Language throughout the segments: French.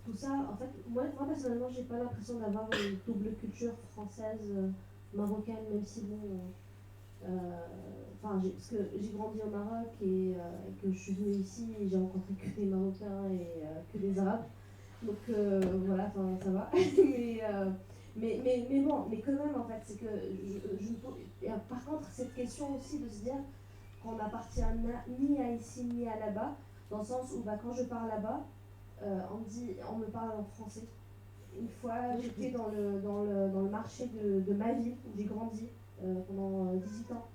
tout ça, en fait, moi personnellement, j'ai pas l'impression d'avoir une double culture française, marocaine, même si bon, parce que j'ai grandi au Maroc et que je suis venue ici et j'ai rencontré que des Marocains et que des Arabes. Donc voilà, enfin ça va. Mais bon, mais quand même en fait, c'est que par contre, cette question aussi de se dire qu'on n'appartient ni à ici ni à là-bas, dans le sens où bah, quand je pars là-bas, on me parle en français. Une fois, j'étais dans le marché de ma ville où j'ai grandi pendant 18 ans,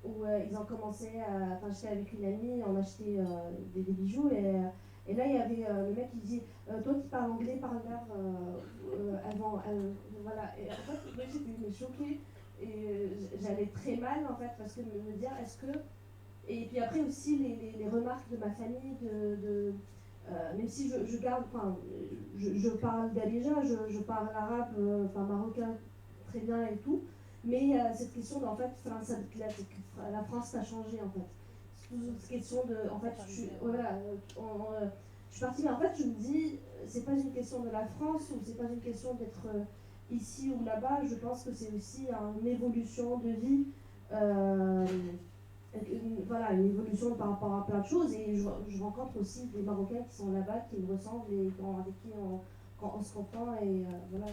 où ils ont commencé à. Enfin, j'étais avec une amie, on achetait des bijoux et là il y avait le mec qui dit toi qui parles anglais, parle-leur avant. Voilà. Et en fait, moi j'étais choquée et j'allais très mal en fait parce que de me dire est-ce que. Et puis après aussi les remarques de ma famille, même si je garde, enfin, je parle darija, je parle arabe, enfin marocain très bien et tout, mais cette question d'en fait, la France t'a changé en fait. C'est toute cette question de, en fait, voilà, je suis partie, mais en fait je me dis, c'est pas une question de la France ou c'est pas une question d'être ici ou là-bas, je pense que c'est aussi une évolution de vie. Euh, voilà, une évolution par rapport à plein de choses. Et je rencontre aussi des Marocains qui sont là-bas, qui me ressemblent et avec qui on se comprend. Et voilà,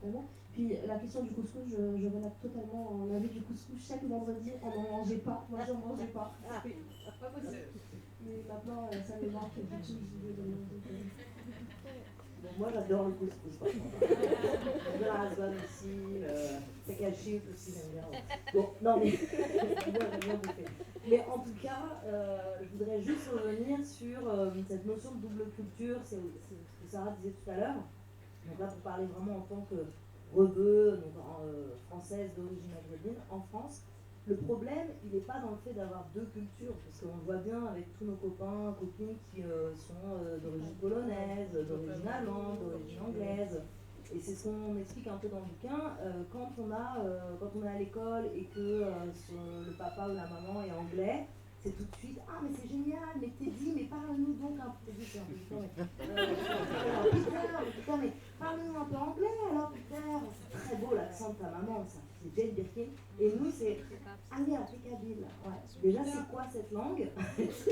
totalement. Puis la question du couscous, je relate totalement. On avait du couscous chaque vendredi, on n'en mangeait pas. Moi, je n'en mangeais pas. C'était pas possible. Mais maintenant, ça me manque du coup, j'y vais de manger. Bon, moi j'adore le couscous par contre. J'aime bien la rasbonne aussi, le cachit aussi, j'aime bien. Bon, non mais j'aime bien bouffer. Mais en tout cas, je voudrais juste revenir sur cette notion de double culture, c'est ce que Sarah disait tout à l'heure. Donc là, pour parler vraiment en tant que rebeu, donc française d'origine maghrébine, en France, le problème, il n'est pas dans le fait d'avoir deux cultures, parce qu'on le voit bien avec tous nos copains, copines qui sont d'origine polonaise, d'origine allemande, d'origine anglaise. Et c'est ce qu'on explique un peu dans le bouquin. Quand on est à l'école et que le papa ou la maman est anglais, c'est tout de suite ah mais c'est génial, mais Teddy, mais parle-nous donc un peu. Teddy, c'est un peu putain, mais parle-nous un peu anglais alors, Peter. C'est très beau l'accent de ta maman, ça. C'est Jane Birkin. Et nous, c'est allez, applicabile. Ouais. Déjà, c'est quoi cette langue?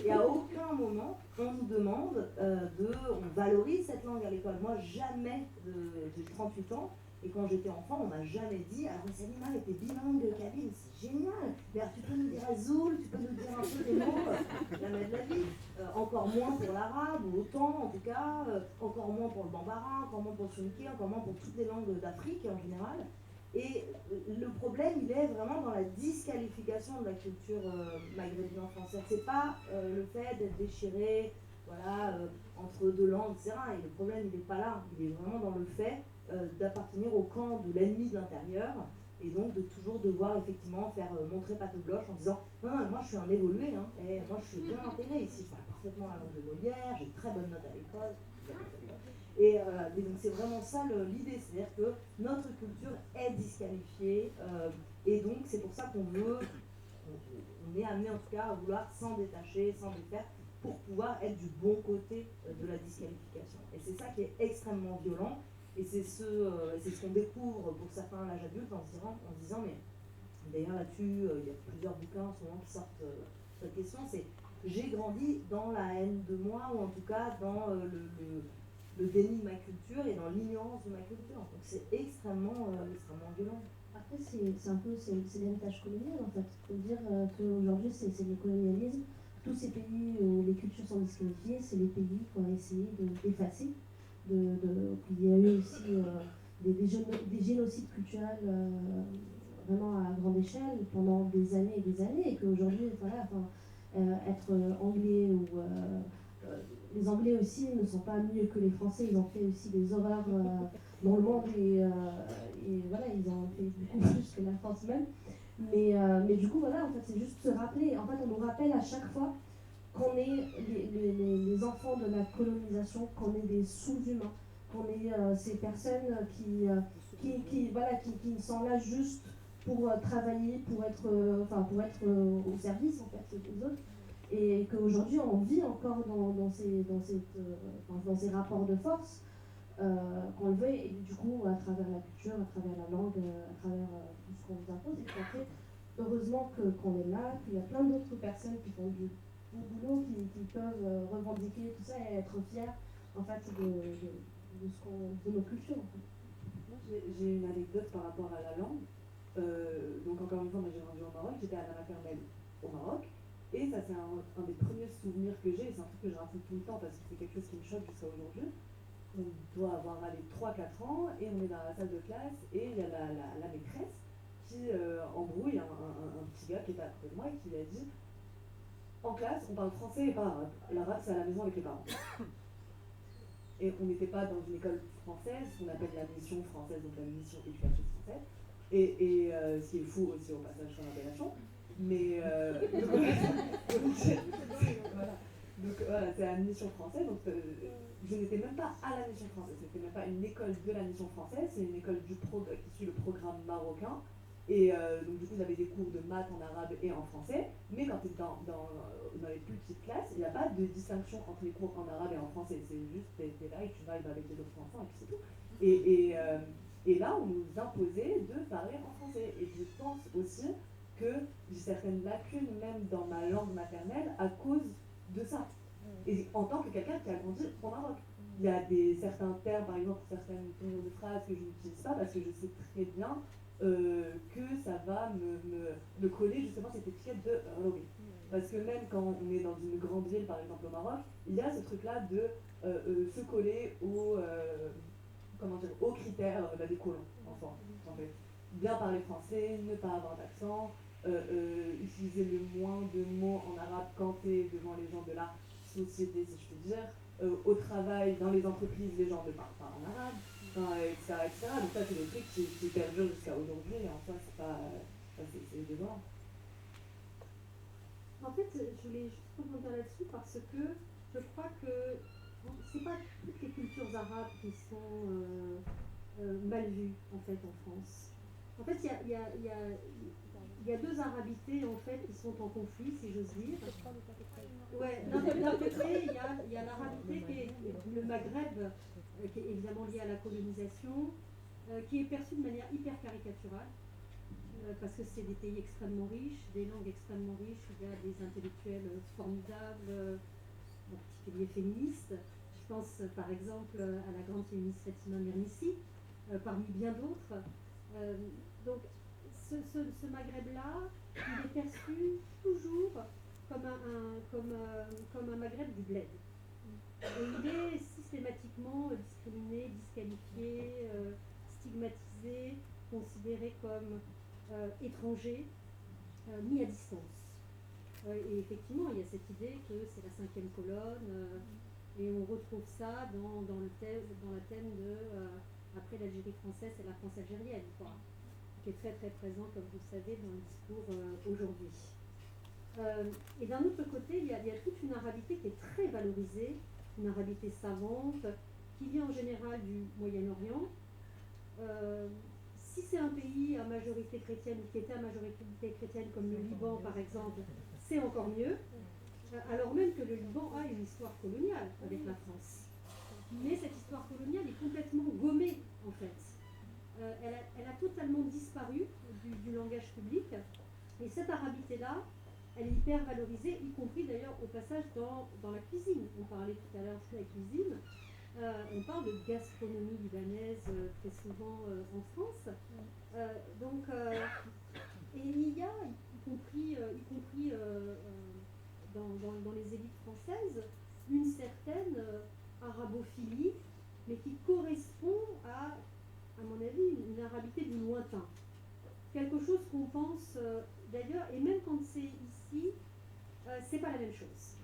Et à aucun moment, on nous demande on valorise cette langue à l'école. Moi, jamais, j'ai 38 ans, et quand j'étais enfant, on m'a jamais dit alors Salima était bilingue kabyle, c'est génial. Mais alors, tu peux nous dire Azoul, tu peux nous dire un peu des mots, jamais de la vie. Encore moins pour l'arabe, ou autant en tout cas, encore moins pour le bambara, encore moins pour le soninké, encore moins pour toutes les langues d'Afrique en général. Et le problème, il est vraiment dans la disqualification de la culture maghrébine française. C'est pas le fait d'être déchiré, voilà, entre deux langues, etc. Et le problème, il n'est pas là. Il est vraiment dans le fait d'appartenir au camp de l'ennemi de l'intérieur et donc de toujours devoir effectivement faire montrer patte blanche en disant non, non, moi je suis un évolué, hein, et moi je suis bien intégré ici, je parle parfaitement la langue de Molière, j'ai une très bonne note à l'école. Et donc c'est vraiment ça l'idée, c'est-à-dire que notre culture est disqualifiée et donc c'est pour ça on est amené en tout cas à vouloir s'en détacher, s'en défaire pour pouvoir être du bon côté de la disqualification. Et c'est ça qui est extrêmement violent et c'est ce qu'on découvre pour certains à l'âge adulte en se disant mais d'ailleurs là-dessus il y a plusieurs bouquins en ce moment qui sortent sur cette question, c'est j'ai grandi dans la haine de moi ou en tout cas dans le déni de ma culture et dans l'ignorance de ma culture. Donc c'est extrêmement violent. Après, c'est un peu l'héritage colonial en fait. Il faut dire qu'aujourd'hui, c'est le colonialisme. Tous ces pays où les cultures sont disqualifiées, c'est les pays qu'on a essayé d'effacer. Il y a eu aussi des génocides culturels vraiment à grande échelle pendant des années et des années, et qu'aujourd'hui, voilà, être anglais ou les Anglais aussi ne sont pas mieux que les Français, ils ont fait aussi des horreurs dans le monde et voilà, ils ont fait beaucoup plus que la France même. Mais du coup, voilà, en fait, c'est juste se rappeler, en fait, on nous rappelle à chaque fois qu'on est les enfants de la colonisation, qu'on est des sous-humains, qu'on est ces personnes qui sont là juste pour travailler, pour être au service en fait des autres, et qu'aujourd'hui on vit encore dans ces rapports de force qu'on le veuille, et du coup, à travers la culture, à travers la langue, à travers tout ce qu'on nous impose. Et puis après, heureusement qu'on est là, qu'il y a plein d'autres personnes qui font du bon boulot, qui peuvent revendiquer tout ça et être fiers en fait, de nos cultures. En fait. Moi, j'ai une anecdote par rapport à la langue. Donc encore une fois, moi j'ai grandi au Maroc, j'étais à la maternelle au Maroc. Et ça, c'est un des premiers souvenirs que j'ai, et c'est un truc que je raconte tout le temps parce que c'est quelque chose qui me choque jusqu'à aujourd'hui. On doit avoir allé 3-4 ans et on est dans la salle de classe et il y a la maîtresse qui embrouille un petit gars qui était à côté de moi et qui lui a dit en classe, on parle français et pas arabe. L'arabe, c'est à la maison avec les parents. Et on n'était pas dans une école française, ce qu'on appelle la mission française, donc la mission éducation française. Et ce qui est fou aussi au passage sur l'appellation. Mais voilà. Donc voilà, c'est la mission française. Donc je n'étais même pas à la mission française. C'était même pas une école de la mission française. C'est une école qui suit le programme marocain. Et donc du coup, j'avais des cours de maths en arabe et en français. Mais quand tu es dans les plus petites classes, il n'y a pas de distinction entre les cours en arabe et en français. C'est juste, tu es là et tu vibes avec les autres enfants et puis c'est tout. Et là, on nous imposait de parler en français. Et je pense aussi que j'ai certaines lacunes, même dans ma langue maternelle, à cause de ça. Et en tant que quelqu'un qui a grandi au Maroc. Il y a certains termes, par exemple, certaines tournures de phrases que je n'utilise pas parce que je sais très bien que ça va me coller justement cette étiquette de Robi. Parce que même quand on est dans une grande ville, par exemple au Maroc, il y a ce truc-là de se coller aux critères des colons, en fait. Bien parler français, ne pas avoir d'accent, utiliser le moins de mots en arabe quand tu es devant les gens de la société, si je peux dire. Au travail, dans les entreprises, les gens ne parlent pas en arabe, etc., etc. Donc ça, c'est des trucs qui perdurent jusqu'à aujourd'hui, et en soi, c'est pas... c'est désolant. En fait, je voulais juste rebondir là-dessus parce que je crois que c'est pas toutes les cultures arabes qui sont mal vues, en fait, en France. En fait, il y a deux arabités en fait qui sont en conflit, si j'ose dire. Ouais, d'un côté, il y a l'arabité qui est le Maghreb, qui est évidemment lié à la colonisation, qui est perçue de manière hyper caricaturale, parce que c'est des pays extrêmement riches, des langues extrêmement riches, il y a des intellectuels formidables, en particulier féministes. Je pense par exemple à la grande féministe Fatima Mernissi, parmi bien d'autres. Donc, ce Maghreb-là, il est perçu toujours comme un Maghreb du bled. Et il est systématiquement discriminé, disqualifié, stigmatisé, considéré comme étranger, mis à distance. Et effectivement, il y a cette idée que c'est la cinquième colonne, et on retrouve ça dans la thème de après l'Algérie française, c'est la France algérienne, quoi, qui est très très présent, comme vous le savez, dans le discours aujourd'hui. Et d'un autre côté, il y a toute une arabité qui est très valorisée, une arabité savante, qui vient en général du Moyen-Orient. Si c'est un pays à majorité chrétienne, ou qui était à majorité chrétienne, comme le Liban par exemple, c'est encore mieux, alors même que le Liban a une histoire coloniale avec la France. Mais cette histoire coloniale est complètement gommée, en fait. Elle a totalement disparu du langage public. Et cette arabité-là, elle est hyper valorisée, y compris d'ailleurs au passage dans la cuisine. On parlait tout à l'heure de la cuisine. On parle de gastronomie libanaise très souvent en France. Et il y a, y compris dans les élites françaises, une certaine arabophilie, mais qui correspond à mon avis, une arabité du lointain. Quelque chose qu'on pense d'ailleurs, et même quand c'est ici, c'est pas la même chose.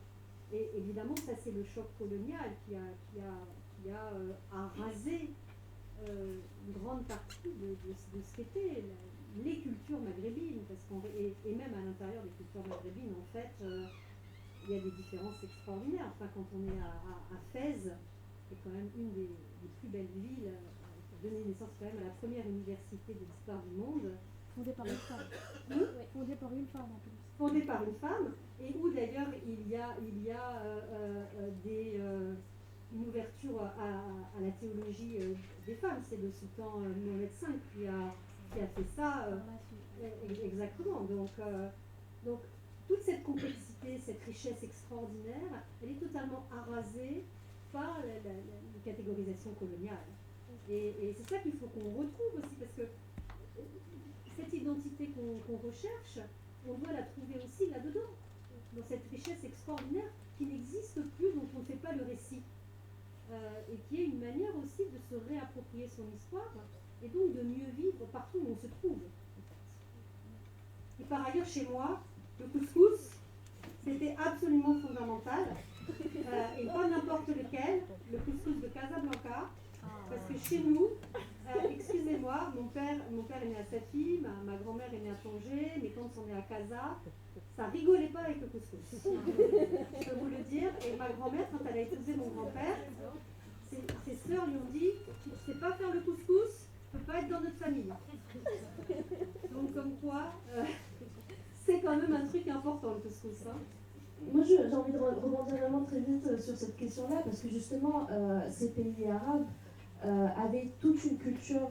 Et évidemment, ça c'est le choc colonial qui a arasé une grande partie de ce qu'étaient les cultures maghrébines, et même à l'intérieur des cultures maghrébines, en fait, il y a des différences extraordinaires. Enfin, quand on est à Fès, qui est quand même une des plus belles villes, qui a donné naissance quand même à la première université de l'histoire du monde. Fondée par une femme. Fondée par une femme en plus. Fondée par une femme, et où d'ailleurs il y a une ouverture à la théologie des femmes. C'est le sultan Mohamed V qui a fait ça. Exactement. Donc, toute cette complexité, cette richesse extraordinaire, elle est totalement arasée par la catégorisation coloniale. Et c'est ça qu'il faut qu'on retrouve aussi, parce que cette identité qu'on recherche, on doit la trouver aussi là-dedans, dans cette richesse extraordinaire qui n'existe plus, dont on ne fait pas le récit. Et qui est une manière aussi de se réapproprier son histoire, et donc de mieux vivre partout où on se trouve. Et par ailleurs, chez moi, le couscous, c'était absolument fondamental, et pas n'importe lequel, le couscous de Casablanca, parce que chez nous, excusez-moi, mon père est né à Safi, ma grand-mère est née à Tanger, mes tantes sont nées à Casa, ça rigolait pas avec le couscous, je peux vous le dire. Et ma grand-mère, quand elle a épousé mon grand-père, ses sœurs lui ont dit, tu ne sais pas faire le couscous, tu ne peux pas être dans notre famille. Donc comme quoi, c'est quand même un truc important le couscous. Hein. Moi, j'ai envie de rebondir vraiment très vite sur cette question-là, parce que justement, ces pays arabes avaient toute une culture,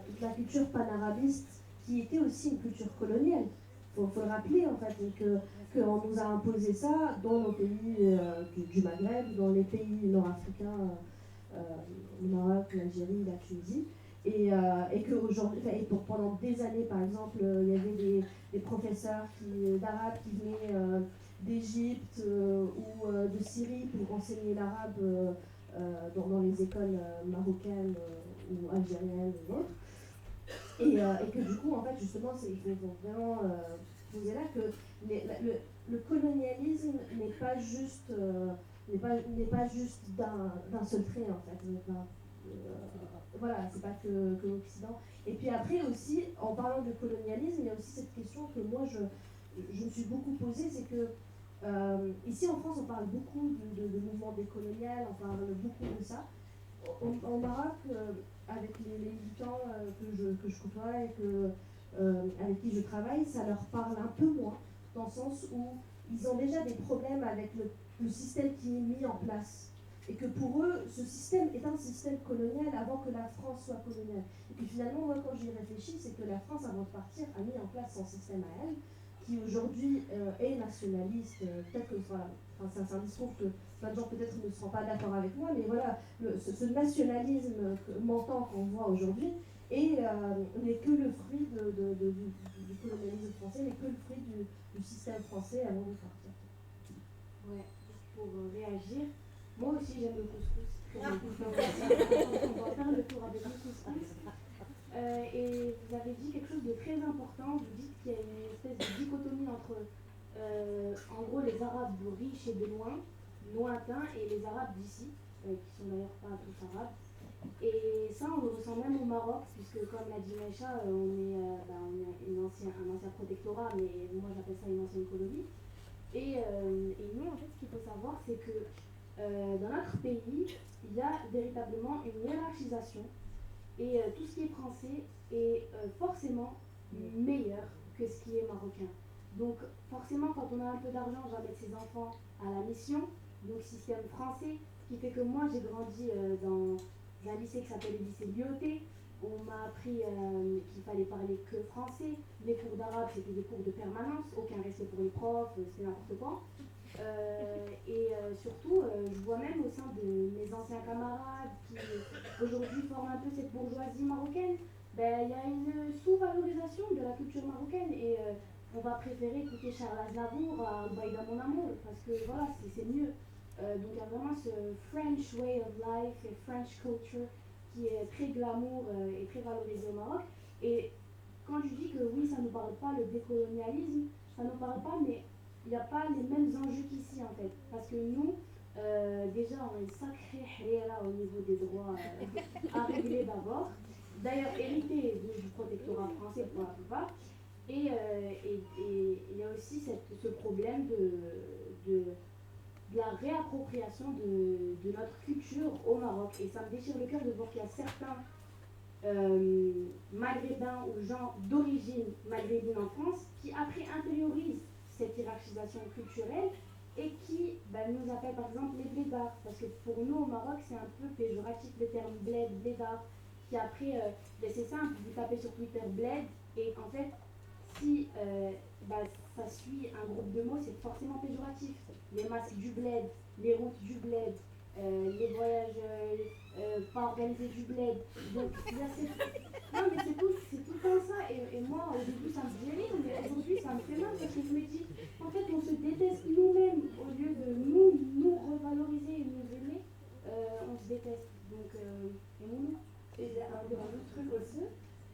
toute la culture panarabiste, qui était aussi une culture coloniale. Il faut le rappeler, en fait, qu'on nous a imposé ça dans nos pays du Maghreb, dans les pays nord-africains, le Maroc, l'Algérie, la Tunisie. Et qu'aujourd'hui, pendant des années, par exemple, il y avait des professeurs d'arabe qui venaient d'Égypte ou de Syrie pour enseigner l'arabe dans les écoles marocaines ou algériennes ou autres. Et que du coup, en fait, justement, il faut vraiment poser là que le colonialisme n'est pas juste d'un seul trait, en fait. Voilà, c'est pas que l'Occident. Et puis après aussi, en parlant de colonialisme, il y a aussi cette question que moi je me suis beaucoup posée, c'est que ici en France on parle beaucoup de mouvement décolonial, on parle beaucoup de ça. Au Maroc, avec les militants que je côtoie et avec qui je travaille, ça leur parle un peu moins, dans le sens où ils ont déjà des problèmes avec le système qui est mis en place. Et que pour eux, ce système est un système colonial avant que la France soit coloniale. Et puis finalement, moi, quand j'y réfléchis, c'est que la France, avant de partir, a mis en place son système à elle, qui aujourd'hui est nationaliste. Peut-être que c'est un discours que plein de gens peut-être ne seront pas d'accord avec moi, mais voilà, ce nationalisme mentant qu'on voit aujourd'hui n'est que le fruit du colonialisme français, n'est que le fruit du système français avant de partir. Ouais, pour réagir. Moi aussi j'aime le couscous. On va faire le tour avec le couscous. Et vous avez dit quelque chose de très important. Vous dites qu'il y a une espèce de dichotomie entre, en gros, les Arabes riches et de lointains, et les Arabes d'ici, qui sont d'ailleurs pas tous arabes. Et ça, on le ressent même au Maroc, puisque comme l'a dit Maïcha, on est un ancien protectorat, mais moi j'appelle ça une ancienne colonie. Et nous, en fait, ce qu'il faut savoir, c'est que dans notre pays, il y a véritablement une hiérarchisation, et tout ce qui est français est forcément meilleur que ce qui est marocain. Donc forcément, quand on a un peu d'argent, on va mettre ses enfants à la mission, donc système français, ce qui fait que moi j'ai grandi dans un lycée qui s'appelle le lycée Lyoté. On m'a appris qu'il fallait parler que français. Les cours d'arabe, c'était des cours de permanence, aucun respect pour les profs, c'était n'importe quoi. Surtout, je vois même au sein de mes anciens camarades qui aujourd'hui forment un peu cette bourgeoisie marocaine, il y a une sous-valorisation de la culture marocaine, et on va préférer écouter Charles Aznavour à Baïda Mon Amour, parce que voilà, c'est mieux. Donc il y a vraiment ce French way of life et French culture qui est très glamour et très valorisé au Maroc. Et quand je dis que oui, ça ne nous parle pas le décolonialisme, ça ne nous parle pas, mais il n'y a pas les mêmes enjeux qu'ici en fait. Parce que nous, déjà, on a une sacrée hriera au niveau des droits à régler d'abord. D'ailleurs, hérité du protectorat français pour la plupart. Et il y a aussi ce problème de la réappropriation de notre culture au Maroc. Et ça me déchire le cœur de voir qu'il y a certains maghrébins ou gens d'origine maghrébine en France qui après intériorisent cette hiérarchisation culturelle et qui nous appellent par exemple les blédards. Parce que pour nous au Maroc, c'est un peu péjoratif le terme bled, blédard. Qui après, c'est simple, vous tapez sur Twitter bled, et en fait, si ça suit un groupe de mots, c'est forcément péjoratif. Les masques du bled, les routes du bled, les voyages pas organisés du bled. Donc là, non, mais c'est tout le temps ça. Et moi, au début, ça me faisait rire, mais aujourd'hui, ça me fait mal parce que je me dis, en fait, on se déteste nous-mêmes au lieu de nous revaloriser et nous aimer. On se déteste. Donc, aimons-nous. Et il y a un autre truc aussi,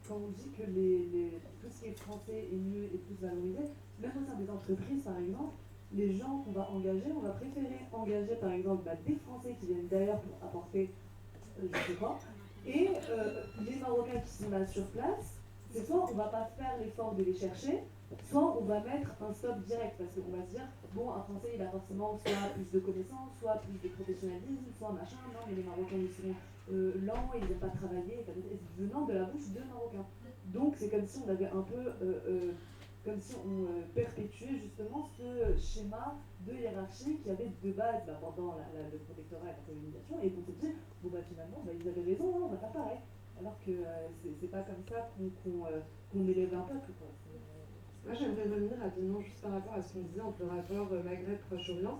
quand on dit que tout ce qui est français est mieux et plus valorisé, même au sein des entreprises par exemple, les gens qu'on va engager, on va préférer engager par exemple des Français qui viennent d'ailleurs pour apporter, je sais pas, et les Marocains qui sont là sur place, c'est soit on va pas faire l'effort de les chercher, soit on va mettre un stop direct, parce qu'on va se dire, bon, un Français il a forcément soit plus de connaissances, soit plus de professionnalisme, soit machin, non mais les Marocains ils sont lents, ils n'aiment pas travailler, venant de la bouche de Marocains. Donc c'est comme si on avait un peu, comme si on perpétuait justement ce schéma de hiérarchie qu'il y avait de base pendant le protectorat et la colonisation, et qu'on se dit, bon finalement ils avaient raison, hein, on va faire pareil. Alors que c'est pas comme ça qu'on élève un peuple, quoi. Moi, j'aimerais revenir rapidement juste par rapport à ce qu'on disait entre le rapport Maghreb-Proche-Orient.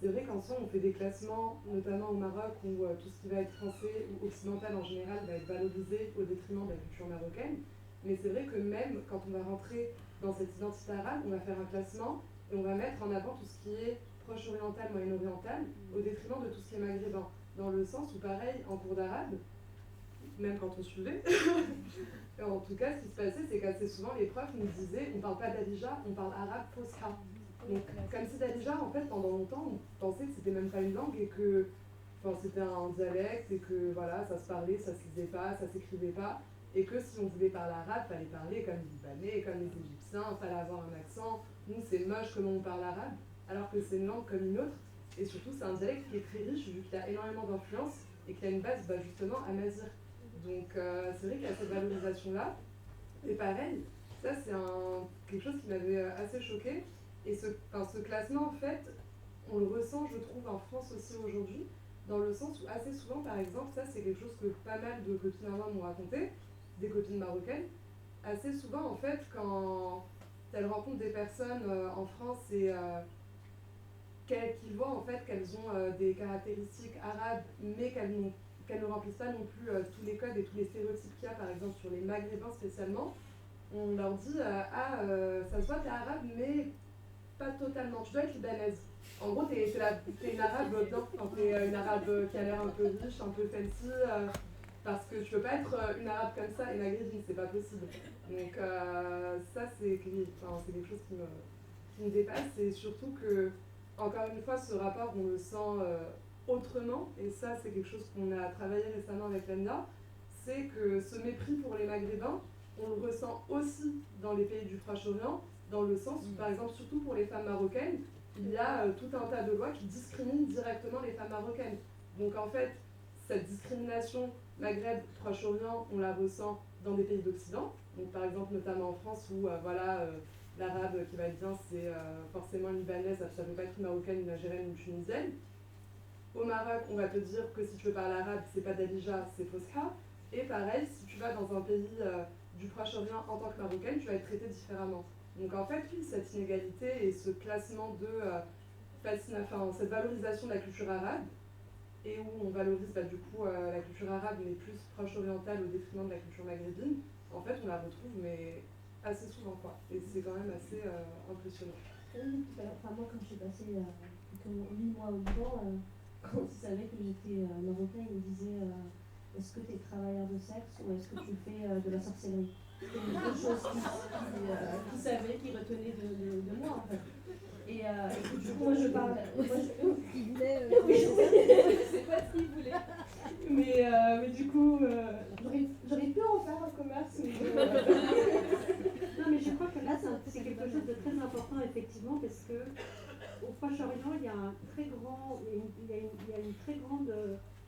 C'est vrai qu'en soi, on fait des classements, notamment au Maroc, où tout ce qui va être français ou occidental en général va être valorisé au détriment de la culture marocaine. Mais c'est vrai que même quand on va rentrer dans cette identité arabe, on va faire un classement et on va mettre en avant tout ce qui est proche-oriental, moyen-oriental, au détriment de tout ce qui est maghrébin. Dans le sens où, pareil, en cours d'arabe, même quand on suivait, en tout cas, ce qui se passait, c'est qu'assez souvent, les profs nous disaient, on parle pas d'Adija, on parle arabe Fosra. Donc, comme si d'Adija, en fait, pendant longtemps, on pensait que c'était même pas une langue et que c'était un dialecte et que voilà, ça se parlait, ça se lisait pas, ça s'écrivait pas. Et que si on voulait parler arabe, il fallait parler comme les Libanais, comme les Égyptiens, il fallait avoir un accent. Nous, c'est moche comment on parle arabe, alors que c'est une langue comme une autre. Et surtout, c'est un dialecte qui est très riche, vu qu'il y a énormément d'influence et qu'il y a une base justement amazigh. Donc c'est vrai qu'il y a cette valorisation-là. Et pareil, ça c'est quelque chose qui m'avait assez choqué. Et ce classement, en fait, on le ressent, je trouve, en France aussi aujourd'hui, dans le sens où assez souvent, par exemple, ça c'est quelque chose que pas mal de copines à moi m'ont raconté, des copines marocaines, assez souvent, en fait, quand elles rencontrent des personnes en France et qu'ils voient en fait qu'elles ont des caractéristiques arabes, mais qu'elles ne remplissent pas non plus tous les codes et tous les stéréotypes qu'il y a, par exemple sur les maghrébins spécialement, on leur dit ça se voit t'es arabe, mais pas totalement, tu dois être libanaise. En gros, t'es une arabe blanc, t'es une arabe qui a l'air un peu riche, un peu fancy, parce que tu peux pas être une arabe comme ça et maghrébine, c'est pas possible. Donc ça c'est quelque chose qui me dépasse, et surtout que, encore une fois, ce rapport on le sent autrement, et ça c'est quelque chose qu'on a travaillé récemment avec l'ENA, c'est que ce mépris pour les maghrébins, on le ressent aussi dans les pays du Proche-Orient, dans le sens où, par exemple, surtout pour les femmes marocaines, il y a tout un tas de lois qui discriminent directement les femmes marocaines. Donc en fait, cette discrimination Maghreb, Proche-Orient, on la ressent dans des pays d'Occident, donc par exemple notamment en France où l'arabe qui va être bien, c'est forcément une libanaise, ça ne peut pas être une marocaine, une algérienne ou une tunisienne. Au Maroc, on va te dire que si tu veux parler arabe, c'est pas Dalija, c'est Fosca. Et pareil, si tu vas dans un pays du Proche-Orient en tant que marocaine, tu vas être traité différemment. Donc en fait, oui, cette inégalité et ce classement de cette valorisation de la culture arabe, et où on valorise du coup la culture arabe mais plus proche-orientale au détriment de la culture maghrébine, en fait on la retrouve mais assez souvent, quoi. Et c'est quand même assez impressionnant. Moi quand je suis passée 8 mois au Liban, quand ils savaient que j'étais marocain, ils me disaient est-ce que tu es travailleur de sexe ou est-ce que tu fais de la sorcellerie? C'était les deux choses qu'ils savaient, qu'ils retenaient de moi en fait. Et du coup, moi je parle. Il voulait. C'est pas ce qu'il voulait. Mais du coup, j'aurais pu en faire un commerce. Non, mais je crois que là, c'est quelque chose de très important, effectivement, parce que au Proche-Orient, il y a une très grande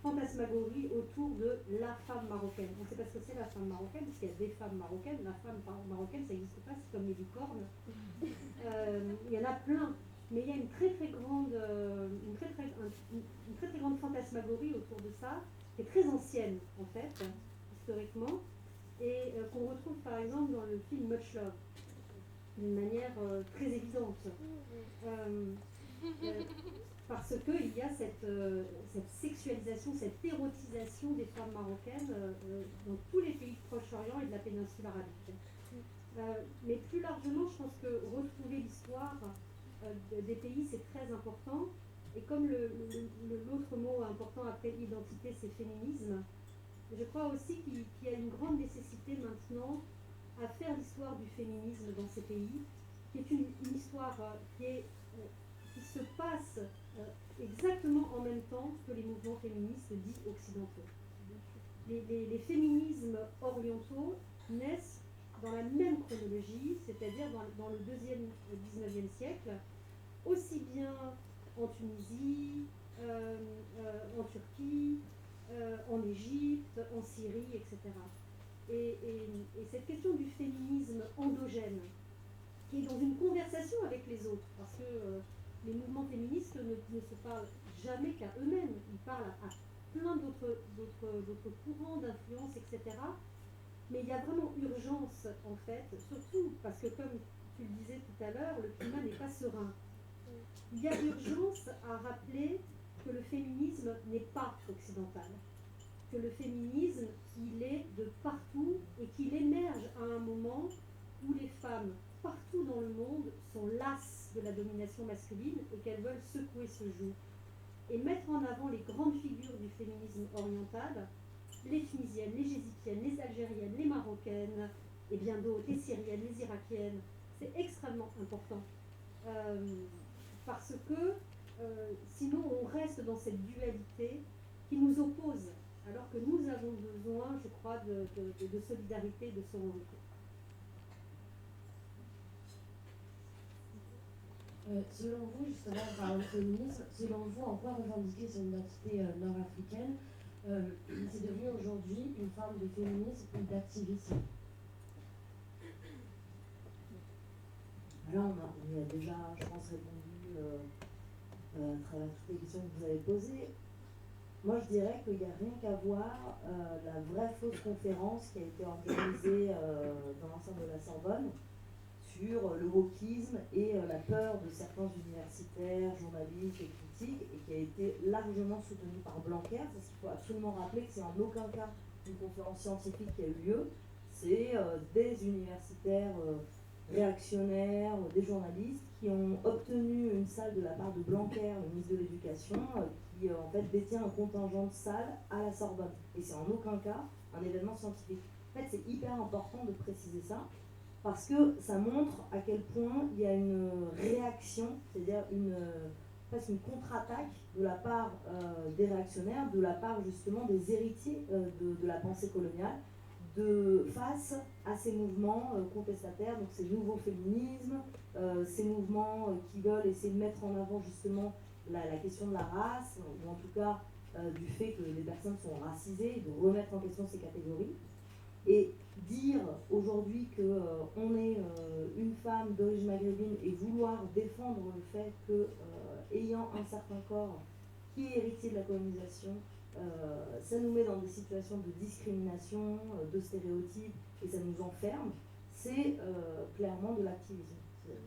fantasmagorie autour de la femme marocaine. On ne sait pas ce que c'est la femme marocaine, parce qu'il y a des femmes marocaines. La femme marocaine, ça n'existe pas, c'est comme les licornes. Il y en a plein. mais il y a une très très grande, une très très grande fantasmagorie autour de ça, qui est très ancienne en fait, historiquement, et qu'on retrouve par exemple dans le film Much Love, d'une manière très évidente. Parce qu'il y a cette sexualisation, cette érotisation des femmes marocaines dans tous les pays de Proche-Orient et de la péninsule arabique. Mais plus largement, je pense que retrouver l'histoire des pays, c'est très important. Et comme l'autre mot important après identité, c'est féminisme, je crois aussi qu'il y a une grande nécessité maintenant à faire l'histoire du féminisme dans ces pays, qui est une histoire qui se passe exactement en même temps que les mouvements féministes dits occidentaux. Les féminismes orientaux naissent dans la même chronologie, c'est-à-dire dans le 19e siècle, aussi bien en Tunisie, en Turquie, en Égypte, en Syrie, etc. Et cette question du féminisme endogène, qui est dans une conversation avec les autres, parce que les mouvements féministes ne se parlent jamais qu'à eux-mêmes, ils parlent à plein d'autres courants d'influence, etc. Mais il y a vraiment urgence, en fait, surtout parce que, comme tu le disais tout à l'heure, le climat n'est pas serein. Il y a urgence à rappeler que le féminisme n'est pas occidental, que le féminisme, il est de partout et qu'il émerge à un moment où les femmes, partout dans le monde, sont lasses de la domination masculine et qu'elles veulent secouer ce joug. Et mettre en avant les grandes figures du féminisme oriental, les Tunisiennes, les Égyptiennes, les Algériennes, les Marocaines, et bien d'autres, les Syriennes, les Irakiennes, c'est extrêmement important. Parce que sinon on reste dans cette dualité qui nous oppose, alors que nous avons besoin, je crois, de solidarité, de sororité. Selon vous, justement, en parlant de féminisme, selon vous, en quoi revendiquer son identité nord-africaine, c'est devenu aujourd'hui une forme de féminisme ou d'activisme? Là, on y a déjà, je pense, répondu à travers toutes les questions que vous avez posées. Moi, je dirais qu'il n'y a rien qu'à voir la vraie fausse conférence qui a été organisée dans l'enceinte de la Sorbonne sur le wokisme et la peur de certains universitaires, journalistes et critiques, et qui a été largement soutenue par Blanquer, parce qu'il faut absolument rappeler que c'est en aucun cas une conférence scientifique qui a eu lieu, c'est des universitaires réactionnaires, des journalistes qui ont obtenu une salle de la part de Blanquer, le ministre de l'Éducation, qui en fait détient un contingent de salles à la Sorbonne. Et c'est en aucun cas un événement scientifique. En fait, c'est hyper important de préciser ça, parce que ça montre à quel point il y a une réaction, c'est-à-dire presque une contre-attaque de la part des réactionnaires, de la part justement des héritiers de la pensée coloniale, face à ces mouvements contestataires, donc ces nouveaux féminismes, ces mouvements qui veulent essayer de mettre en avant justement la question de la race, ou en tout cas du fait que les personnes sont racisées, de remettre en question ces catégories. Et dire aujourd'hui qu'on est une femme d'origine maghrébine et vouloir défendre le fait que, ayant un certain corps qui est héritier de la colonisation, ça nous met dans des situations de discrimination, de stéréotypes, et ça nous enferme, c'est clairement de l'activisme.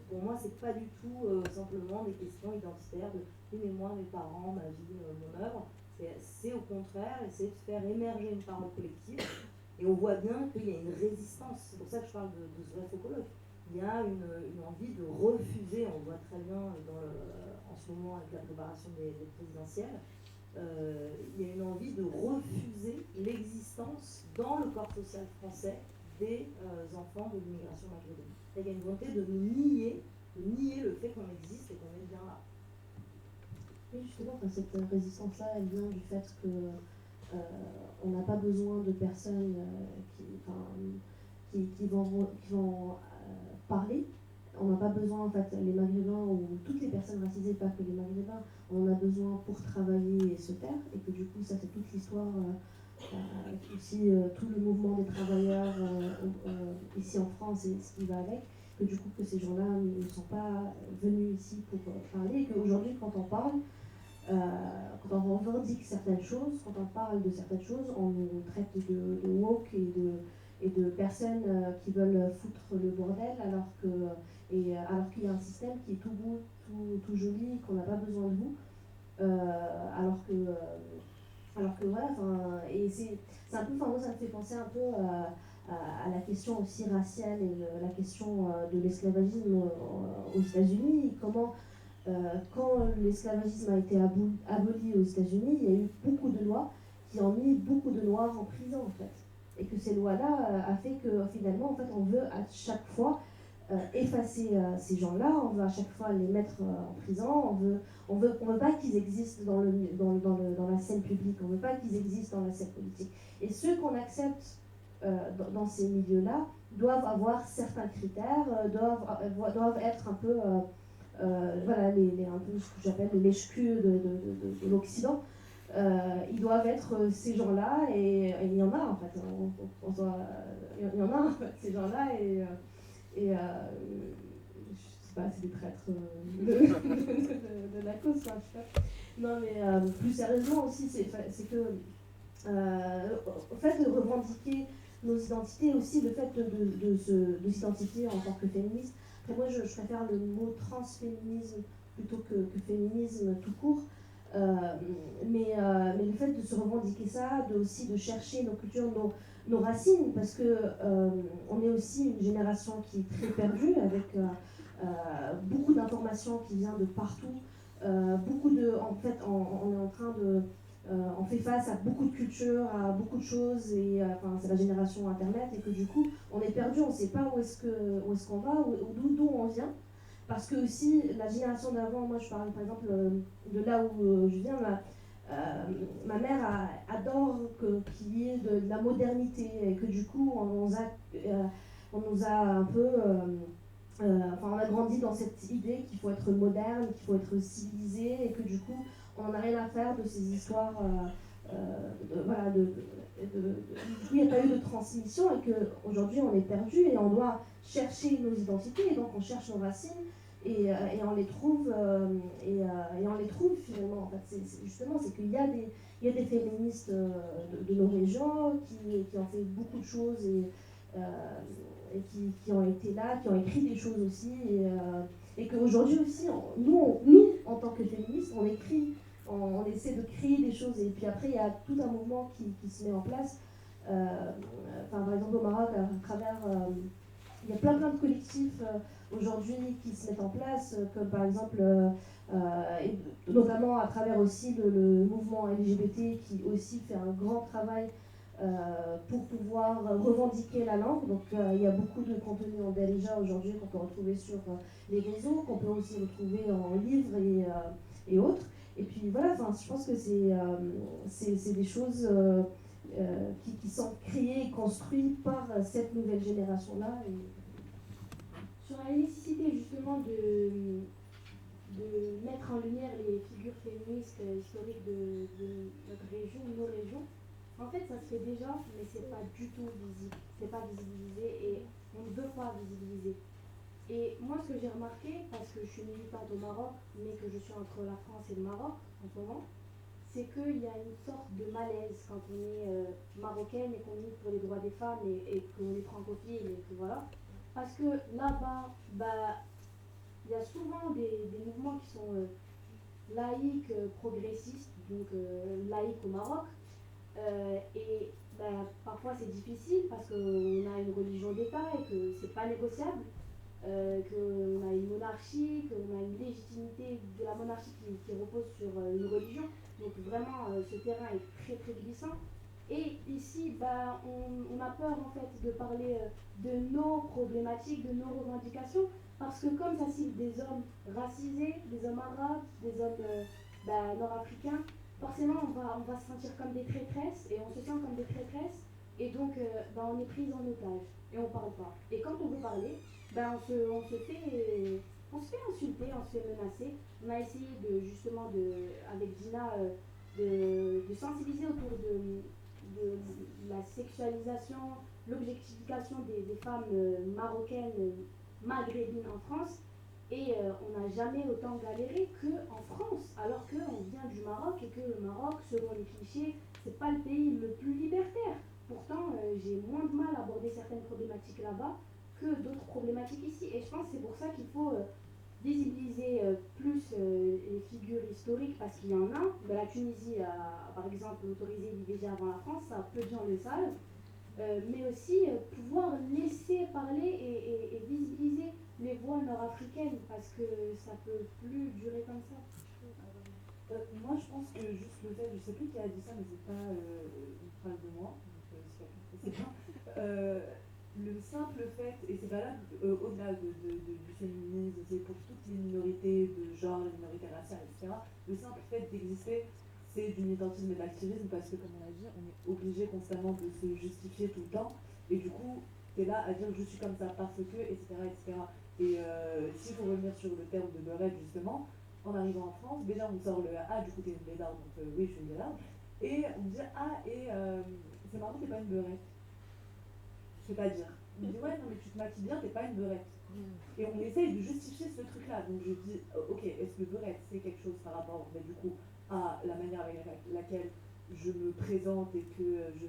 Pour moi, c'est pas du tout simplement des questions identitaires de oui, mais moi, mes parents, ma vie, mon œuvre. C'est au contraire essayer de faire émerger une parole collective. Et on voit bien qu'il y a une résistance. C'est pour ça que je parle de ce vrai faux colloque. Il y a une envie de refuser, on le voit très bien en ce moment avec la préparation des présidentielles, il y a une envie de refuser l'existence dans le corps social français des enfants de l'immigration maghrébine. Il y a une volonté de nier le fait qu'on existe et qu'on est bien là. Oui, justement, cette résistance-là, elle vient du fait que on n'a pas besoin de personnes qui vont parler. On n'a pas besoin, en fait, les Maghrébins ou toutes les personnes racisées, pas que les Maghrébins, on en a besoin pour travailler et se taire, et que du coup, ça c'est toute l'histoire, aussi tout le mouvement des travailleurs ici en France et ce qui va avec. que du coup que ces gens-là ne sont pas venus ici pour parler, et qu'aujourd'hui quand on parle, quand on revendique certaines choses, quand on parle de certaines choses, on nous traite de woke et de personnes qui veulent foutre le bordel alors qu'il y a un système qui est tout beau, tout joli, qu'on n'a pas besoin de vous, alors que voilà, et c'est un peu, moi ça me fait penser un peu à la question aussi raciale et la question de l'esclavagisme aux États-Unis, comment quand l'esclavagisme a été aboli aux États-Unis, il y a eu beaucoup de lois qui ont mis beaucoup de Noirs en prison en fait. Et que ces lois-là a fait que finalement, en fait, on veut à chaque fois effacer ces gens-là, on veut à chaque fois les mettre en prison, on veut pas qu'ils existent dans la scène publique, on veut pas qu'ils existent dans la scène politique. Et ceux qu'on accepte dans ces milieux-là doivent avoir certains critères, doivent être un peu voilà, un peu ce que j'appelle les lèche-culs de l'Occident. Ils doivent être ces gens-là, et il y en a en fait. Il y en a en fait, ces gens-là, et je sais pas, c'est des traîtres de la cause, quoi, je sais pas. Non, mais plus sérieusement aussi, c'est que au fait de revendiquer nos identités, aussi le fait de s'identifier en tant que féministe. Après, moi, je préfère le mot transféminisme plutôt que féminisme tout court. Mais le fait de se revendiquer ça, aussi de chercher nos cultures, nos racines, parce que on est aussi une génération qui est très perdue, avec beaucoup d'informations qui viennent de partout. En fait, on est en train de on fait face à beaucoup de cultures, à beaucoup de choses, et c'est la génération Internet, et que du coup, on est perdu, on ne sait pas où est-ce qu'on va, d'où on vient. Parce que aussi, la génération d'avant, moi je parle par exemple de là où je viens, ma mère adore qu'il y ait de la modernité, et que du coup, on nous a un peu... on a grandi dans cette idée qu'il faut être moderne, qu'il faut être civilisé, et que du coup, on n'en a rien à faire de ces histoires. Voilà, il n'y a pas eu de transmission, et qu'aujourd'hui on est perdu et on doit chercher nos identités, et donc on cherche nos racines, et on les trouve, et on les trouve finalement. En fait, c'est qu'il y a des féministes de nos régions qui ont fait beaucoup de choses, et qui ont été là, qui ont écrit des choses aussi, et qu'aujourd'hui aussi, nous, en tant que féministes, on écrit, on essaie de créer des choses, et puis après il y a tout un mouvement qui se met en place. Par exemple au Maroc, à travers, il y a plein de collectifs aujourd'hui qui se mettent en place, comme par exemple, et notamment à travers aussi le mouvement LGBT, qui aussi fait un grand travail pour pouvoir revendiquer la langue. Donc il y a beaucoup de contenu en Darija aujourd'hui qu'on peut retrouver sur les réseaux, qu'on peut aussi retrouver en livres et autres. Et puis voilà, je pense que c'est des choses qui sont créées et construites par cette nouvelle génération-là. Sur la nécessité justement de mettre en lumière les figures féministes historiques de notre région, nos régions, en fait ça se fait déjà, mais c'est pas du tout visible, c'est pas visibilisé, et on ne veut pas visibiliser. Et moi, ce que j'ai remarqué, parce que je suis militante au Maroc, mais que je suis entre la France et le Maroc en ce moment, c'est qu'il y a une sorte de malaise quand on est marocaine et qu'on milite pour les droits des femmes, et qu'on est francophile, et que voilà. Parce que là-bas, il y a souvent des mouvements qui sont laïques, progressistes, donc laïques au Maroc, et parfois c'est difficile parce qu'on a une religion d'État et que c'est pas négociable. Qu'on a une monarchie, qu'on a une légitimité de la monarchie qui repose sur une religion. Donc vraiment, ce terrain est très très glissant. Et ici, on a peur en fait de parler de nos problématiques, de nos revendications, parce que comme ça cible des hommes racisés, des hommes arabes, des hommes nord-africains, forcément on va se sentir comme des traîtresses, et on se sent comme des traîtresses, et donc on est prise en otage, et on parle pas. Et quand on veut parler, on se fait insulter, on se fait menacer. On a essayé justement avec Gina de sensibiliser autour de la sexualisation, l'objectification des femmes marocaines maghrébine en France et on n'a jamais autant galéré qu'en France, alors qu'on vient du Maroc et que le Maroc, selon les clichés, c'est pas le pays le plus libertaire. Pourtant, j'ai moins de mal à aborder certaines problématiques là-bas que d'autres problématiques ici. Et je pense que c'est pour ça qu'il faut visibiliser plus les figures historiques, parce qu'il y en a. La Tunisie a, par exemple, autorisé l'IVG avant la France, ça, peu de gens le savent. Mais aussi pouvoir laisser parler et visibiliser les voix nord-africaines, parce que ça peut plus durer comme ça. Moi, je pense que juste le fait, je sais plus qui a dit ça, mais c'est pas une phrase de moi, donc c'est bien. Le simple fait, et c'est valable au-delà du féminisme, c'est pour toutes les minorités de genre, les minorités raciales, etc. Le simple fait d'exister, c'est du militantisme et de l'activisme, parce que, comme on a dit, on est obligé constamment de se justifier tout le temps, et du coup, t'es là à dire je suis comme ça parce que, etc. etc. Et s'il faut revenir sur le terme de beurette, justement, en arrivant en France, déjà on sort le ah, du coup t'es une blédarde, donc oui, je suis une blédarde, et on me dit ah, et c'est marrant, t'es pas une beurette. C'est-à-dire, on me dit ouais, non, mais tu te maquilles bien, t'es pas une beurette. Et on essaye de justifier ce truc-là. Donc je dis, ok, est-ce que beurette c'est quelque chose par rapport, ben, du coup, à la manière avec laquelle je me présente et que je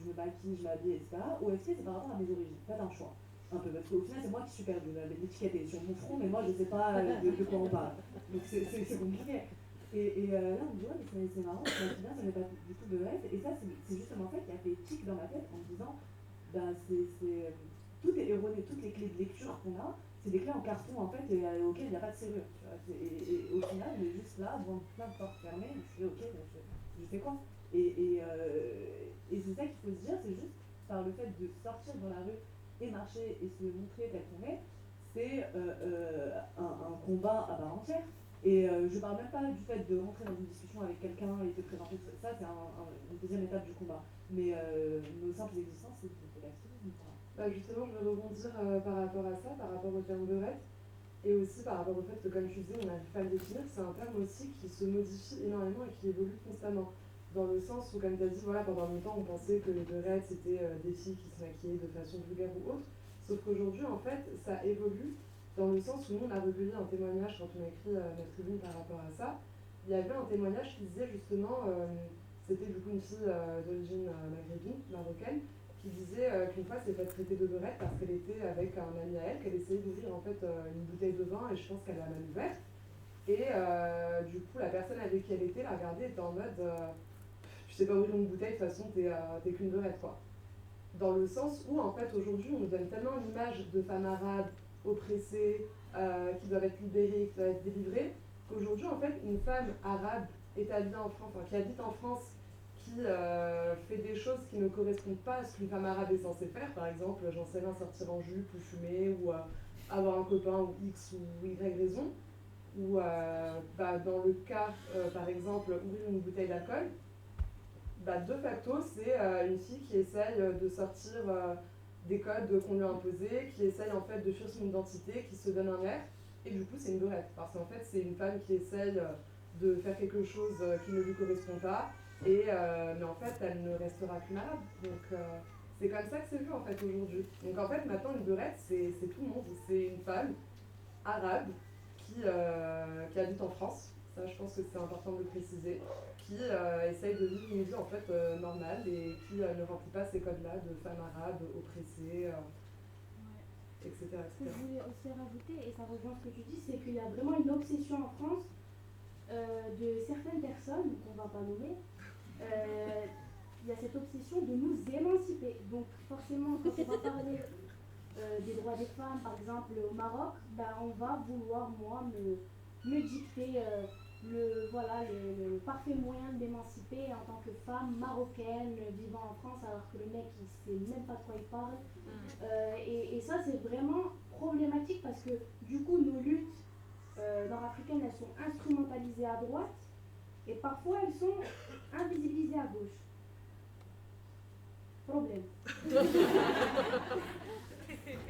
me maquille, je m'habille, etc. Ou est-ce que c'est par rapport à mes origines? Faites un choix. Un peu, parce qu'au final, c'est moi qui suis perdue. L'étiquette est sur mon front, mais moi, je sais pas de quoi on parle. Donc c'est compliqué. Et là, on me dit, ouais, mais c'est marrant, ça bien, ça n'est pas du tout beurette. Et ça, c'est justement ça qui a fait tic dans ma tête en me disant, ben, tout est erroné, toutes les clés de lecture qu'on a, c'est des clés en carton en fait, et, auxquelles il n'y a pas de serrure. Tu vois. Et au final, on est juste là, devant plein de portes fermées, et je fais ok, ben, je fais quoi? Et c'est ça qu'il faut se dire, c'est juste par le fait de sortir dans la rue et marcher et se montrer tel qu'on est, c'est un combat à part entière. Et je parle même pas du fait de rentrer dans une discussion avec quelqu'un et te présenter, ça c'est une deuxième étape du combat. Mais nos simples existences, c'est de l'activisme. Bah justement, je vais rebondir par rapport à ça, par rapport au terme beurette, et aussi par rapport au fait que, comme tu disais, on n'arrive pas à le définir, c'est un terme aussi qui se modifie énormément et qui évolue constamment. Dans le sens où, comme tu as dit, voilà, pendant longtemps, on pensait que les beurettes, c'était des filles qui se maquillaient de façon vulgaire ou autre. Sauf qu'aujourd'hui, en fait, ça évolue dans le sens où nous, on a recueilli un témoignage quand on a écrit notre tribune par rapport à ça. Il y avait un témoignage qui disait justement, c'était du coup une fille d'origine maghrébine, marocaine, qui disait qu'une fois s'est fait traiter de beurette parce qu'elle était avec un ami à elle, qu'elle essayait d'ouvrir en fait une bouteille de vin et je pense qu'elle l'a mal ouverte. Et du coup, la personne avec qui elle était la regardait et était en mode tu sais pas ouvrir une bouteille, de toute façon t'es qu'une beurette quoi. Dans le sens où en fait aujourd'hui on nous donne tellement l'image de femmes arabes oppressées, qui doivent être libérées, qui doivent être délivrées, qu'aujourd'hui en fait une femme arabe établie en France, enfin, qui habite en France, qui fait des choses qui ne correspondent pas à ce qu'une femme arabe est censée faire, par exemple, j'en sais rien, sortir en jupe ou fumer, ou avoir un copain ou X ou Y raison, ou bah, dans le cas, par exemple, ouvrir une bouteille d'alcool, bah, de facto, c'est une fille qui essaye de sortir des codes qu'on lui a imposés, qui essaye en fait de fuir son identité, qui se donne un air, et du coup c'est une beurette, parce qu'en fait c'est une femme qui essaye de faire quelque chose qui ne lui correspond pas, et, mais en fait elle ne restera qu'une arabe. Donc c'est comme ça que c'est vu en fait aujourd'hui. Donc en fait maintenant une beurette c'est tout le monde, c'est une femme arabe qui habite en France. Ça, je pense que c'est important de le préciser, qui essaye de vivre une vie en fait normale et qui ne remplit pas ces codes-là de femmes arabes oppressées, etc., Ce que etc. je voulais aussi rajouter, et ça rejoint ce que tu dis, c'est qu'il y a vraiment une obsession en France de certaines personnes, qu'on ne va pas nommer, il y a cette obsession de nous émanciper. Donc forcément, quand on va parler des droits des femmes, par exemple au Maroc, ben, on va vouloir, moi, me dicter le parfait moyen de m'émanciper en tant que femme marocaine vivant en France, alors que le mec il sait même pas de quoi il parle. Et ça c'est vraiment problématique parce que du coup nos luttes nord-africaines elles sont instrumentalisées à droite et parfois elles sont invisibilisées à gauche. Problème.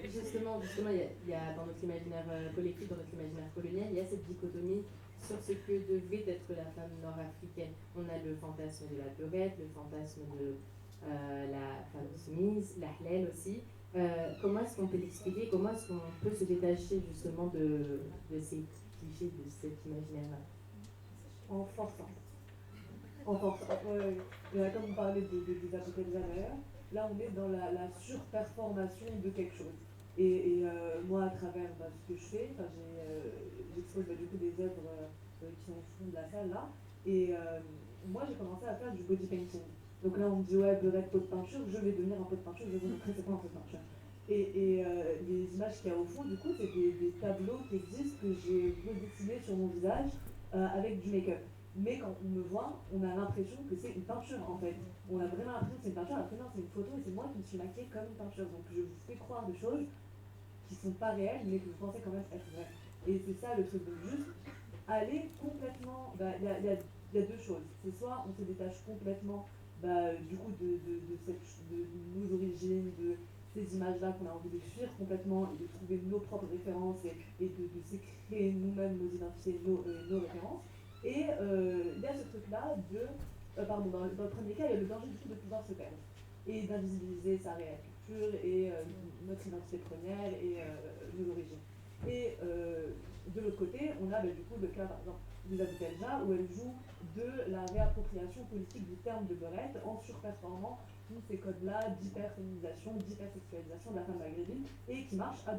Justement, il y a dans notre imaginaire collectif, dans notre imaginaire colonial, il y a cette dichotomie sur ce que devait être la femme nord-africaine. On a le fantasme de la beurette, le fantasme de la femme soumise, la hlène aussi, Comment est-ce qu'on peut l'expliquer? Comment est-ce qu'on peut se détacher justement de ces clichés, de cet imaginaire-là? En forçant. En forçant. Comme vous parlez des apothèques d'ailleurs, là on est dans la surperformation de quelque chose. Et moi, à travers ce que je fais, j'expose du coup des œuvres qui sont au fond de la salle là. Et moi, j'ai commencé à faire du body painting. Donc là, on me dit, ouais, beurette, pot de peinture, je vais devenir un pot de peinture, je vais vous montrer c'est quoi un pot de peinture. Et les images qu'il y a au fond, du coup, c'est des tableaux qui existent que j'ai redessinés sur mon visage avec du make-up. Mais quand on me voit, on a l'impression que c'est une peinture en fait. On a vraiment l'impression que c'est une peinture, alors que non, c'est une photo et c'est moi qui me suis maquillée comme une peinture. Donc je vous fais croire des choses qui sont pas réelles, mais que vous pensez quand même être vraies. Et c'est ça le truc de juste aller complètement. Il y a deux choses. C'est soit on se détache complètement du coup de nos origines, de ces images-là qu'on a envie de fuir complètement et de trouver nos propres références et de s'écrire nous-mêmes nos identités, nos références. Et il y a ce truc-là dans le premier cas, il y a le danger du coup de pouvoir se perdre et d'invisibiliser sa réelle culture et notre identité première et nos origines. Et de l'autre côté, on a du coup le cas par exemple d'Isabelle Telja où elle joue de la réappropriation politique du terme de beurette en surperformant tous ces codes-là d'hyperféminisation, d'hypersexualisation de la femme maghrébine et qui marche à 2000%,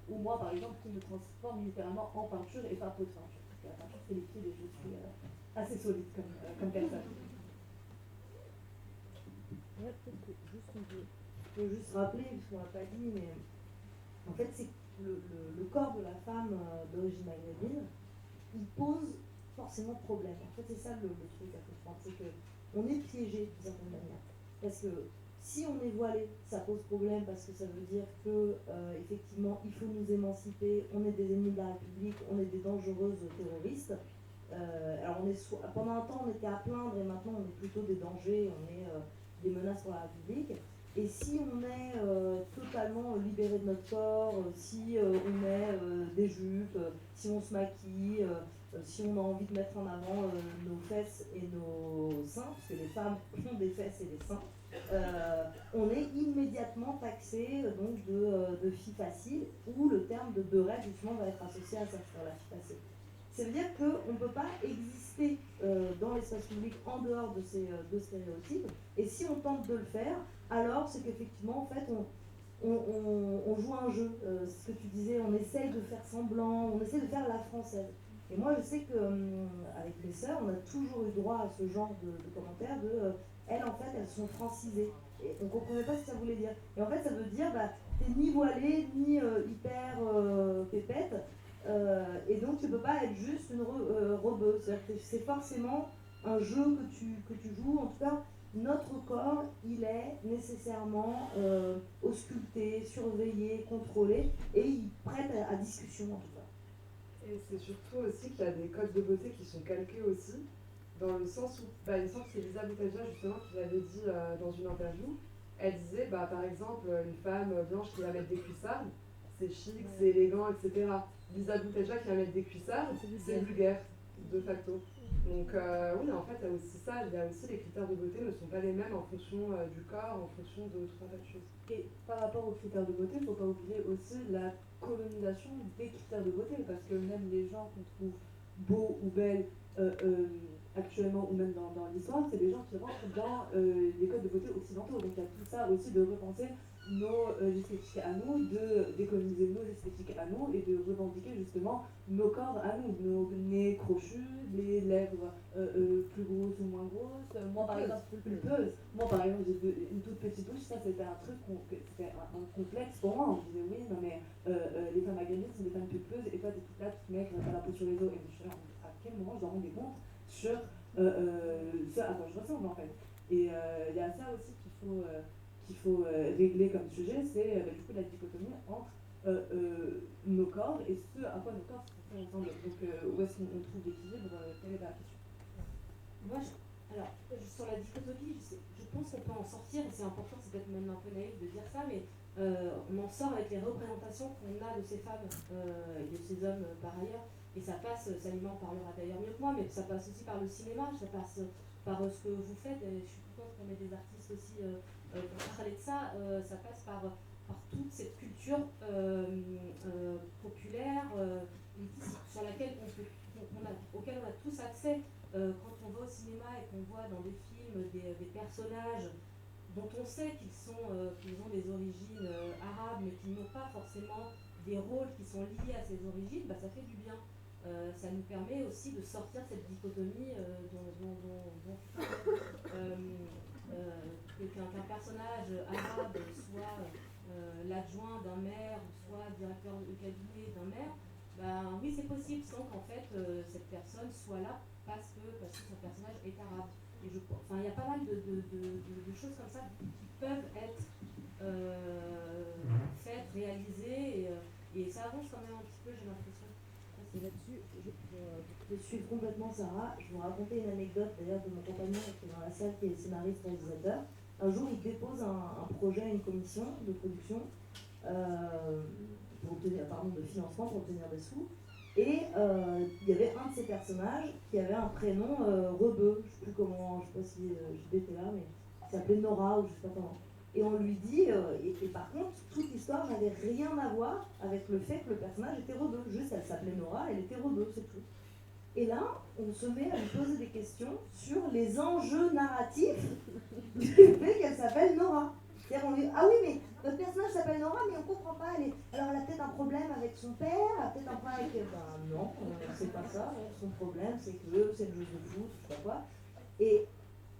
ou moi par exemple qui me transforme littéralement en peinture et pas peau de peinture. Parce que la peinture c'est liquide et je suis assez solide comme personne. Ouais, peut-être que je peux juste rappeler, parce qu'on l'a pas dit, mais en fait c'est le corps de la femme d'origine maghrébine, il pose forcément problème. En fait c'est ça le truc à comprendre, c'est qu'on est piégé d'une certaine manière. Parce que si on est voilé, ça pose problème parce que ça veut dire que effectivement il faut nous émanciper, on est des ennemis de la République, on est des dangereuses terroristes. Alors pendant un temps on était à plaindre et maintenant on est plutôt des dangers, on est des menaces pour la République. Et si on est totalement libéré de notre corps, si on met des jupes, si on se maquille, si on a envie de mettre en avant nos fesses et nos seins, parce que les femmes ont des fesses et des seins, on est immédiatement taxé donc de filles faciles, où le terme de beurette justement va être associé à ça, la fille facile. Ça veut dire qu'on ne peut pas exister dans l'espace public en dehors de ces deux stéréotypes, et si on tente de le faire, alors c'est qu'effectivement en fait on joue un jeu, ce que tu disais, on essaye de faire semblant, on essaie de faire la française. Et moi je sais qu'avec mes sœurs, on a toujours eu droit à ce genre de commentaires elles en fait elles sont francisées. Et on ne comprenait pas ce que ça voulait dire. Et en fait ça veut dire t'es ni voilée, ni hyper pépette, et donc tu ne peux pas être juste une robeuse. C'est-à-dire que c'est forcément un jeu que tu joues, en tout cas notre corps, il est nécessairement ausculté, surveillé, contrôlé, et il prête à discussion en tout cas. Et c'est surtout aussi qu'il y a des codes de beauté qui sont calqués aussi, dans le sens où, il me semble que c'est Lisa Boutaja justement qui l'avait dit dans une interview. Elle disait, par exemple, une femme blanche qui va mettre des cuissardes, c'est chic, c'est élégant, etc. Lisa Boutaja qui va mettre des cuissardes, c'est vulgaire, de facto. Donc oui, en fait, il y a aussi ça, il y a aussi les critères de beauté ne sont pas les mêmes en fonction du corps, en fonction de tout un tas de choses. Et par rapport aux critères de beauté, il ne faut pas oublier aussi la colonisation des critères de beauté, parce que même les gens qu'on trouve beaux ou belles actuellement ou même dans l'histoire, c'est des gens qui rentrent dans les codes de beauté occidentaux. Donc il y a tout ça aussi de repenser nos esthétiques à nous, de décoloniser nos esthétiques à nous et de revendiquer justement nos corps à nous, nos nez crochus, les lèvres plus grosses ou moins grosses. Moi par exemple, pulpeuse. Moi par exemple, j'ai une toute petite bouche, ça c'était un truc, c'était un complexe pour moi. On me disait oui, non mais les femmes maghrébines sont des femmes pulpeuses et toi t'es toute là, toute maigre, t'as la peau sur les os. Et je me suis dit, à quel moment je me rendais compte sur ce à quoi je ressemble en fait. Et il y a ça aussi qu'il faut régler comme sujet, c'est du coup la dichotomie entre nos corps et ce à quoi nos corps se font ensemble. Donc où est-ce qu'on trouve l'équilibre, telle est la question. Moi, sur la dichotomie, je pense qu'on peut en sortir, et c'est important, c'est peut-être même un peu naïf de dire ça, mais on en sort avec les représentations qu'on a de ces femmes et de ces hommes par ailleurs. Et ça passe, Salima en parlera d'ailleurs mieux que moi, mais ça passe aussi par le cinéma, ça passe par ce que vous faites, et je suis contente qu'on ait des artistes aussi pour parler de ça, ça passe par par toute cette culture populaire sur laquelle auquel on a tous accès. Quand on va au cinéma et qu'on voit dans des films des personnages dont on sait qu'ils ont des origines arabes, mais qui n'ont pas forcément des rôles qui sont liés à ces origines, bah, ça fait du bien. Ça nous permet aussi de sortir cette dichotomie dont qu'un personnage arabe soit l'adjoint d'un maire, soit directeur de cabinet d'un maire, ben oui c'est possible, sans qu'en fait cette personne soit là parce que son personnage est arabe. Et il y a pas mal de choses comme ça qui peuvent être faites, réalisées, et ça avance quand même un petit peu, j'ai l'impression. Et là-dessus, je suis complètement Sarah. Je vais vous raconter une anecdote d'ailleurs de mon compagnon qui est dans la salle, qui est scénariste réalisateur. Un jour, il dépose un projet à une commission de production de financement pour obtenir des sous. Et il y avait un de ces personnages qui avait un prénom rebeu. Je ne sais plus comment, je ne sais pas si JB était là, mais il s'appelait Nora ou je ne sais pas comment. Et on lui dit, et par contre, toute l'histoire n'avait rien à voir avec le fait que le personnage était rebeu. Juste, elle s'appelait Nora, elle était rebeu, c'est tout. Et là, on se met à lui poser des questions sur les enjeux narratifs du fait qu'elle s'appelle Nora. C'est-à-dire, on lui dit, ah oui, mais notre personnage s'appelle Nora, mais on ne comprend pas. Alors, elle a peut-être un problème avec son père, elle a peut-être un problème avec... Ben non, c'est pas ça. Son problème, c'est que c'est le jeu de foot, je sais pas quoi. Et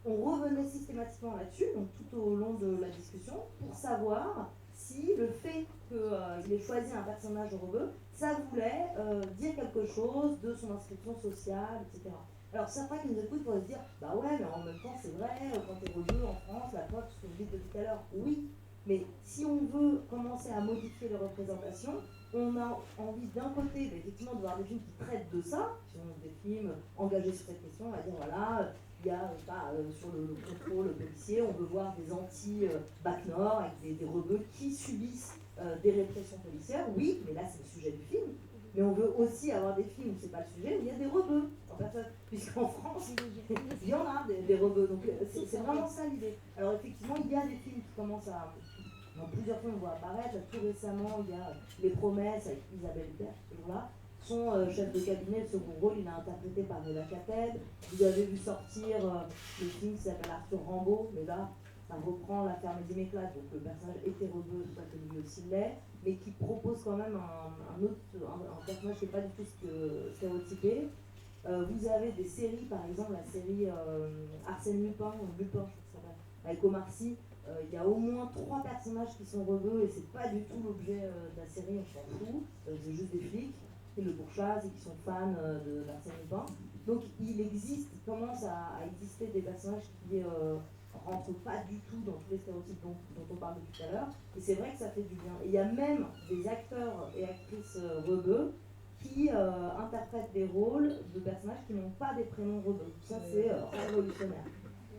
on revenait systématiquement là-dessus, donc tout au long de la discussion, pour savoir si le fait qu'il ait choisi un personnage rebeu, ça voulait dire quelque chose de son inscription sociale, etc. Alors certains qui nous écoutent pourraient se dire, bah ouais, mais en même temps c'est vrai, quand t'es rebeu en France, la preuve, ce que vous dites depuis tout à l'heure, oui, mais si on veut commencer à modifier les représentations, on a envie d'un côté, effectivement, de voir des films qui traitent de ça, qui sont des films engagés sur cette question, on va dire, voilà, il y a sur le contrôle policier, on veut voir des anti-Bac Nord avec des rebeux qui subissent des répressions policières, oui, mais là c'est le sujet du film. Mais on veut aussi avoir des films où c'est pas le sujet, où il y a des rebeux, puisqu'en France, il y en a des rebeux, donc c'est vraiment ça l'idée. Alors effectivement, il y a des films qui commencent à... Dans plusieurs films, on voit apparaître, tout récemment, il y a Les Promesses avec Isabelle Huppert, là. Son chef de cabinet, le second rôle, il est interprété par Ella Cattel. Vous avez vu sortir le film qui s'appelle Arthur Rimbaud, mais là, ça reprend l'affaire Mehdi Méclate, donc le personnage était rebeu, pas que lui aussi l'est, mais qui propose quand même un personnage qui n'est pas du tout stéréotypé. Vous avez des séries, par exemple la série Arsène Lupin, je crois que ça s'appelle, avec Omar Sy. Il y a au moins 3 personnages qui sont rebeux et c'est pas du tout l'objet de la série, on s'en fout, c'est juste des flics qui le pourchassent et qui sont fans d'Arsène Lupin. Donc il commence à exister des personnages qui rentrent pas du tout dans tous les stéréotypes dont on parle depuis tout à l'heure, et c'est vrai que ça fait du bien. Et il y a même des acteurs et actrices rebeux qui interprètent des rôles de personnages qui n'ont pas des prénoms rebeux. Ça c'est révolutionnaire.